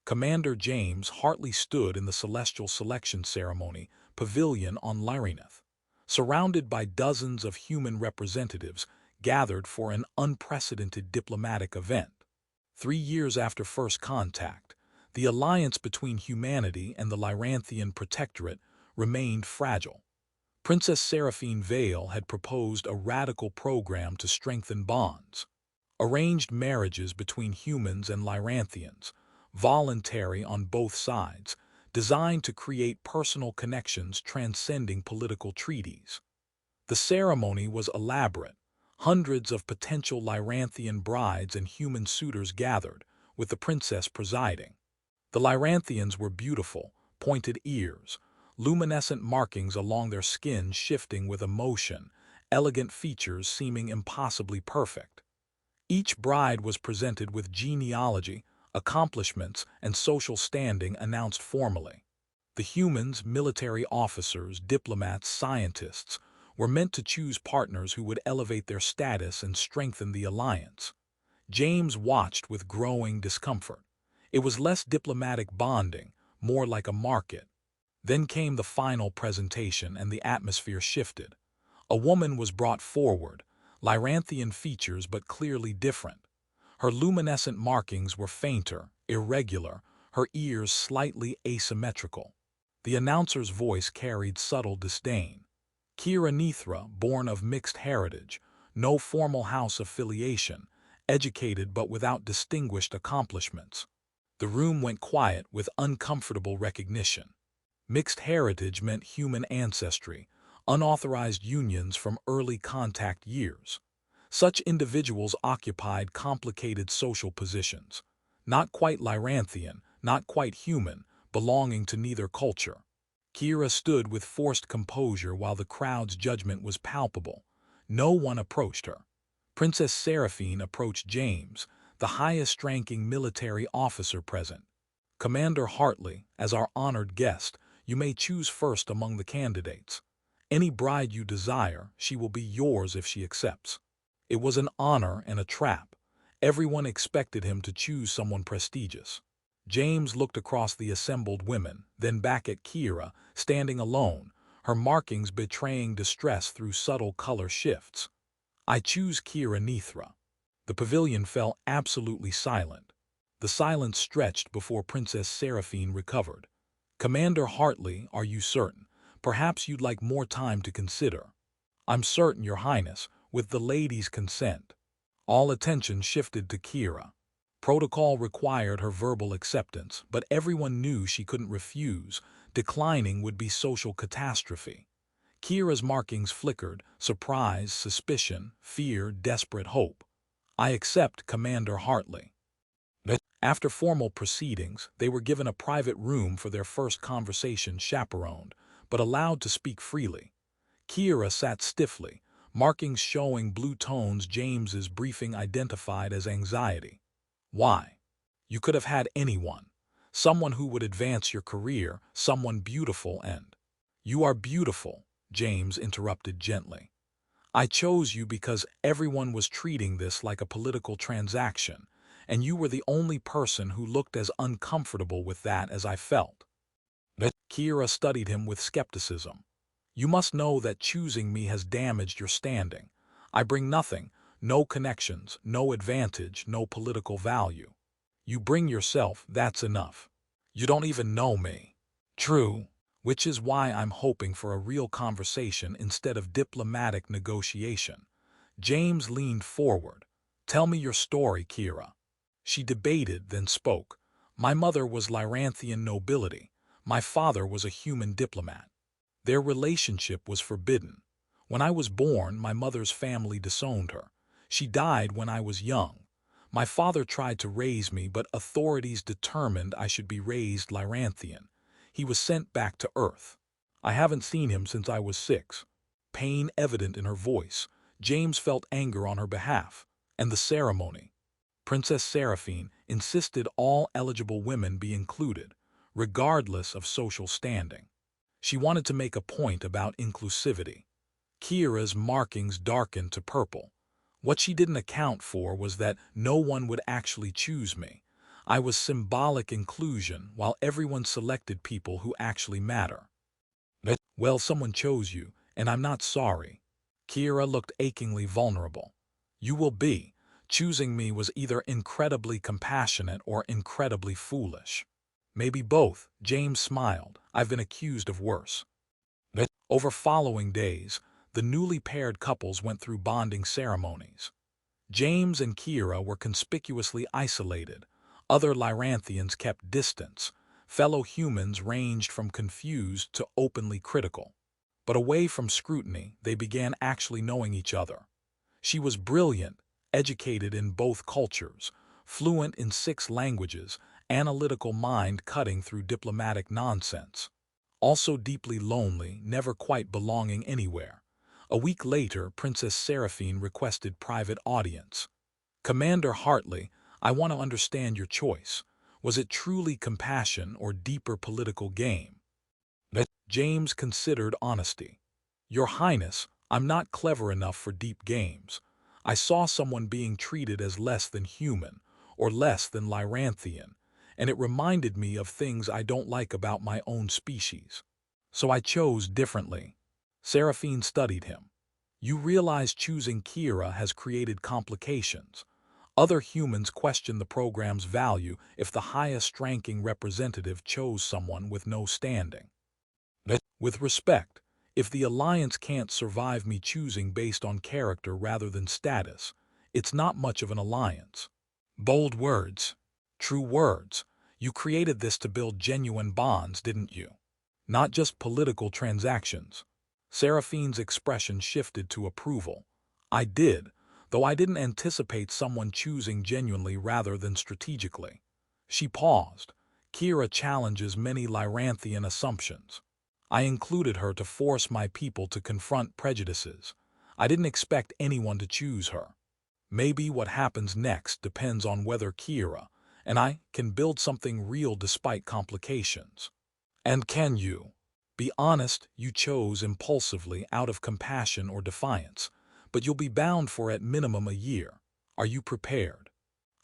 Commander James Hartley stood in the Celestial Selection Ceremony pavilion on Lyranthian, surrounded by dozens of human representatives gathered for an unprecedented diplomatic event. 3 years after first contact, the alliance between humanity and the Lyranthian Protectorate remained fragile. Princess Seraphine Vael had proposed a radical program to strengthen bonds. Arranged marriages between humans and Lyranthians, voluntary on both sides, designed to create personal connections transcending political treaties. The ceremony was elaborate. Hundreds of potential Lyranthian brides and human suitors gathered, with the princess presiding. The Lyranthians were beautiful, pointed ears, luminescent markings along their skin shifting with emotion, elegant features seeming impossibly perfect. Each bride was presented with genealogy, accomplishments, and social standing announced formally. The humans, military officers, diplomats, scientists, were meant to choose partners who would elevate their status and strengthen the alliance. James watched with growing discomfort. It was less diplomatic bonding, more like a market. Then came the final presentation and the atmosphere shifted. A woman was brought forward, Lyranthian features but clearly different. Her luminescent markings were fainter, irregular, her ears slightly asymmetrical. The announcer's voice carried subtle disdain. Kira Nethra, born of mixed heritage, no formal house affiliation, educated but without distinguished accomplishments. The room went quiet with uncomfortable recognition. Mixed heritage meant human ancestry, unauthorized unions from early contact years. Such individuals occupied complicated social positions, not quite Lyranthian, not quite human, belonging to neither culture. Kira stood with forced composure while the crowd's judgment was palpable. No one approached her. Princess Seraphine approached James, the highest-ranking military officer present. "Commander Hartley, as our honored guest, you may choose first among the candidates. Any bride you desire, she will be yours if she accepts." It was an honor and a trap. Everyone expected him to choose someone prestigious. James looked across the assembled women, then back at Kira, standing alone, her markings betraying distress through subtle color shifts. "I choose Kira Nethra." The pavilion fell absolutely silent. The silence stretched before Princess Seraphine recovered. "Commander Hartley, are you certain? Perhaps you'd like more time to consider." "I'm certain, Your Highness, with the lady's consent." All attention shifted to Kira. Protocol required her verbal acceptance, but everyone knew she couldn't refuse. Declining would be social catastrophe. Kira's markings flickered: surprise, suspicion, fear, desperate hope. "I accept, Commander Hartley." After formal proceedings, they were given a private room for their first conversation, chaperoned, but allowed to speak freely. Kira sat stiffly, markings showing blue tones James's briefing identified as anxiety. "Why? You could have had anyone. Someone who would advance your career, someone beautiful and—" "You are beautiful," James interrupted gently. "I chose you because everyone was treating this like a political transaction, and you were the only person who looked as uncomfortable with that as I felt." Kira studied him with skepticism. "You must know that choosing me has damaged your standing. I bring nothing, no connections, no advantage, no political value. You bring yourself, that's enough. You don't even know me." "True, which is why I'm hoping for a real conversation instead of diplomatic negotiation." James leaned forward. "Tell me your story, Kira." She debated, then spoke. "My mother was Lyranthian nobility. My father was a human diplomat. Their relationship was forbidden. When I was born, my mother's family disowned her. She died when I was young. My father tried to raise me, but authorities determined I should be raised Lyranthian. He was sent back to Earth. I haven't seen him since I was 6. Pain evident in her voice. James felt anger on her behalf. And the ceremony. Princess Seraphine insisted all eligible women be included, regardless of social standing. She wanted to make a point about inclusivity. Kira's markings darkened to purple. What she didn't account for was that no one would actually choose me. I was symbolic inclusion while everyone selected people who actually matter. Well, someone chose you, and I'm not sorry. Kira looked achingly vulnerable. You will be. Choosing me was either incredibly compassionate or incredibly foolish. Maybe both, James smiled. I've been accused of worse. Over following days, the newly paired couples went through bonding ceremonies. James and Kira were conspicuously isolated. Other Lyranthians kept distance. Fellow humans ranged from confused to openly critical. But away from scrutiny, they began actually knowing each other. She was brilliant, educated in both cultures, fluent in 6 languages, analytical mind cutting through diplomatic nonsense. Also deeply lonely, never quite belonging anywhere. A week later, Princess Seraphine requested private audience. Commander Hartley, I want to understand your choice. Was it truly compassion or deeper political game? James considered honesty. Your Highness, I'm not clever enough for deep games. I saw someone being treated as less than human, or less than Lyranthian, and it reminded me of things I don't like about my own species. So I chose differently. Seraphine studied him. You realize choosing Kira has created complications. Other humans question the program's value if the highest-ranking representative chose someone with no standing. With respect, if the alliance can't survive me choosing based on character rather than status, it's not much of an alliance. Bold words. True words. You created this to build genuine bonds, didn't you? Not just political transactions. Seraphine's expression shifted to approval. I did, though I didn't anticipate someone choosing genuinely rather than strategically. She paused. Kira challenges many Lyranthian assumptions. I included her to force my people to confront prejudices. I didn't expect anyone to choose her. Maybe what happens next depends on whether Kira and I can build something real despite complications. And can you? Be honest, you chose impulsively out of compassion or defiance, but you'll be bound for at minimum a year. Are you prepared?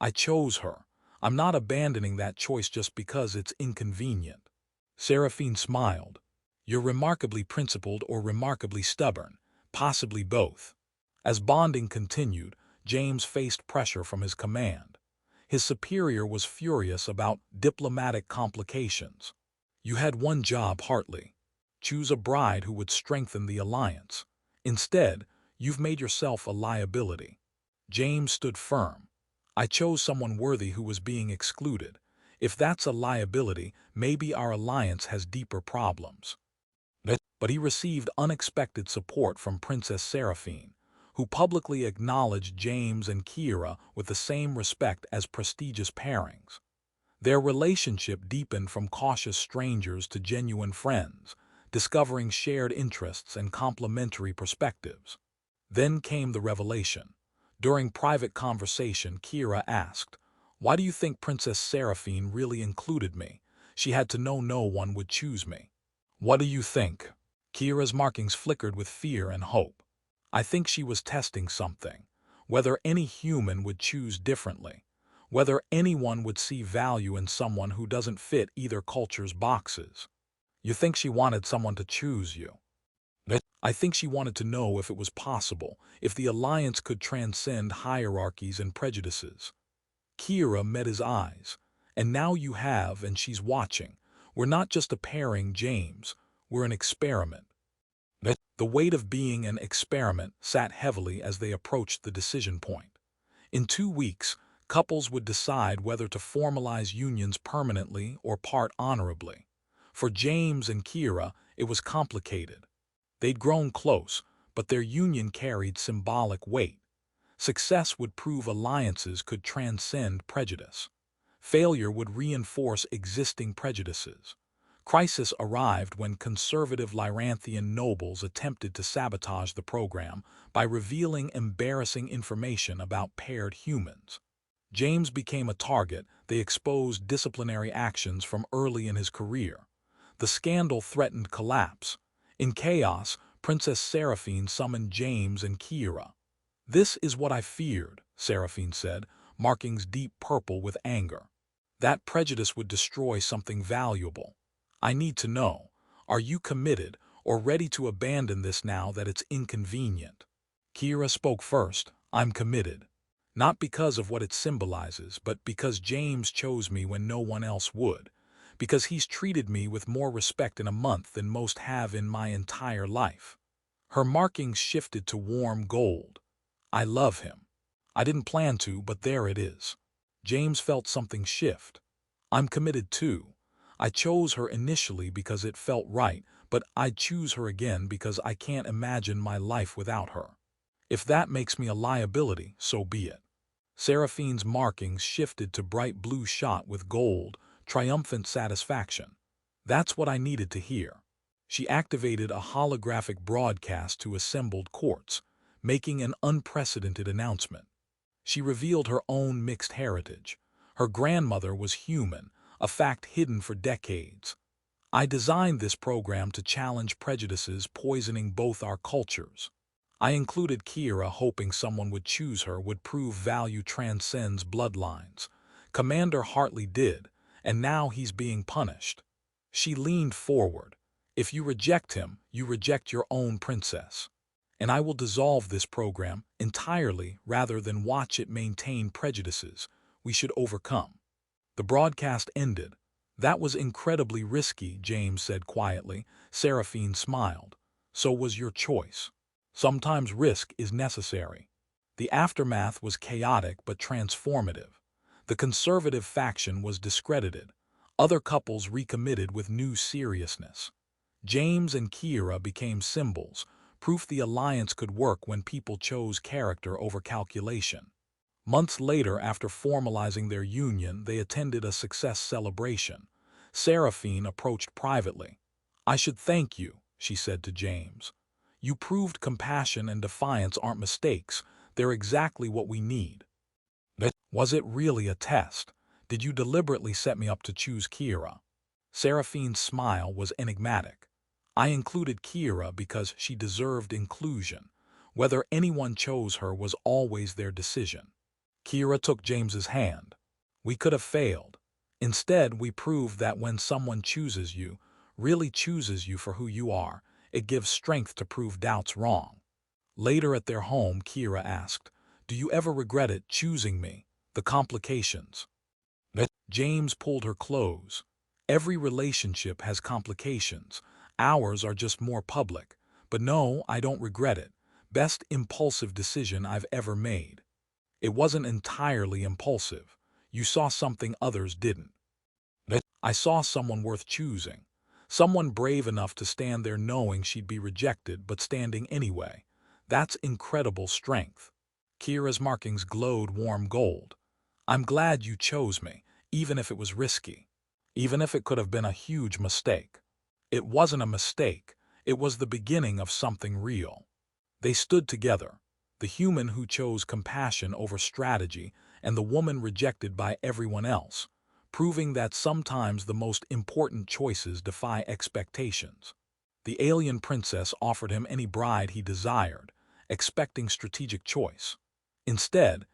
I chose her. I'm not abandoning that choice just because it's inconvenient. Seraphine smiled. You're remarkably principled or remarkably stubborn, possibly both. As bonding continued, James faced pressure from his command. His superior was furious about diplomatic complications. You had one job, Hartley. Choose a bride who would strengthen the alliance. Instead, you've made yourself a liability. James stood firm. I chose someone worthy who was being excluded. If that's a liability, maybe our alliance has deeper problems. But he received unexpected support from Princess Seraphine, who publicly acknowledged James and Kira with the same respect as prestigious pairings. Their relationship deepened from cautious strangers to genuine friends, discovering shared interests and complementary perspectives. Then came the revelation. During private conversation, Kira asked, "Why do you think Princess Seraphine really included me? She had to know no one would choose me." "What do you think?" Kira's markings flickered with fear and hope. I think she was testing something. Whether any human would choose differently. Whether anyone would see value in someone who doesn't fit either culture's boxes. You think she wanted someone to choose you? I think she wanted to know if it was possible, if the alliance could transcend hierarchies and prejudices. Kira met his eyes. And now you have, and she's watching. We're not just a pairing, James. We're an experiment. The weight of being an experiment sat heavily as they approached the decision point. In 2 weeks, couples would decide whether to formalize unions permanently or part honorably. For James and Kira, it was complicated. They'd grown close, but their union carried symbolic weight. Success would prove alliances could transcend prejudice. Failure would reinforce existing prejudices. Crisis arrived when conservative Lyranthian nobles attempted to sabotage the program by revealing embarrassing information about paired humans. James became a target. They exposed disciplinary actions from early in his career. The scandal threatened collapse. In chaos, Princess Seraphine summoned James and Kira. "This is what I feared," Seraphine said, markings deep purple with anger. That prejudice would destroy something valuable. I need to know, are you committed or ready to abandon this now that it's inconvenient? Kira spoke first. I'm committed. Not because of what it symbolizes, but because James chose me when no one else would. Because he's treated me with more respect in a month than most have in my entire life. Her markings shifted to warm gold. I love him. I didn't plan to, but there it is. James felt something shift. I'm committed too. I chose her initially because it felt right, but I'd choose her again because I can't imagine my life without her. If that makes me a liability, so be it. Seraphine's markings shifted to bright blue shot with gold, triumphant satisfaction. That's what I needed to hear. She activated a holographic broadcast to assembled courts, making an unprecedented announcement. She revealed her own mixed heritage. Her grandmother was human, a fact hidden for decades. I designed this program to challenge prejudices poisoning both our cultures. I included Kira hoping someone would choose her would prove value transcends bloodlines. Commander Hartley did, and now he's being punished. She leaned forward. If you reject him, you reject your own princess. And I will dissolve this program entirely rather than watch it maintain prejudices we should overcome. The broadcast ended. That was incredibly risky, James said quietly. Seraphine smiled. So was your choice. Sometimes risk is necessary. The aftermath was chaotic but transformative. The conservative faction was discredited. Other couples recommitted with new seriousness. James and Kira became symbols, proof the alliance could work when people chose character over calculation. Months later, after formalizing their union, they attended a success celebration. Seraphine approached privately. I should thank you, she said to James. You proved compassion and defiance aren't mistakes, they're exactly what we need. Was it really a test? Did you deliberately set me up to choose Kira? Seraphine's smile was enigmatic. I included Kira because she deserved inclusion. Whether anyone chose her was always their decision. Kira took James's hand. We could have failed. Instead, we proved that when someone chooses you, really chooses you for who you are, it gives strength to prove doubts wrong. Later at their home, Kira asked, do you ever regret it choosing me? The complications. James pulled her close. Every relationship has complications. Ours are just more public. But no, I don't regret it. Best impulsive decision I've ever made. It wasn't entirely impulsive. You saw something others didn't. I saw someone worth choosing. Someone brave enough to stand there knowing she'd be rejected but standing anyway. That's incredible strength. Kira's markings glowed warm gold. I'm glad you chose me, even if it was risky. Even if it could have been a huge mistake. It wasn't a mistake. It was the beginning of something real. They stood together. The human who chose compassion over strategy and the woman rejected by everyone else, proving that sometimes the most important choices defy expectations. The alien princess offered him any bride he desired, expecting strategic choice. Instead,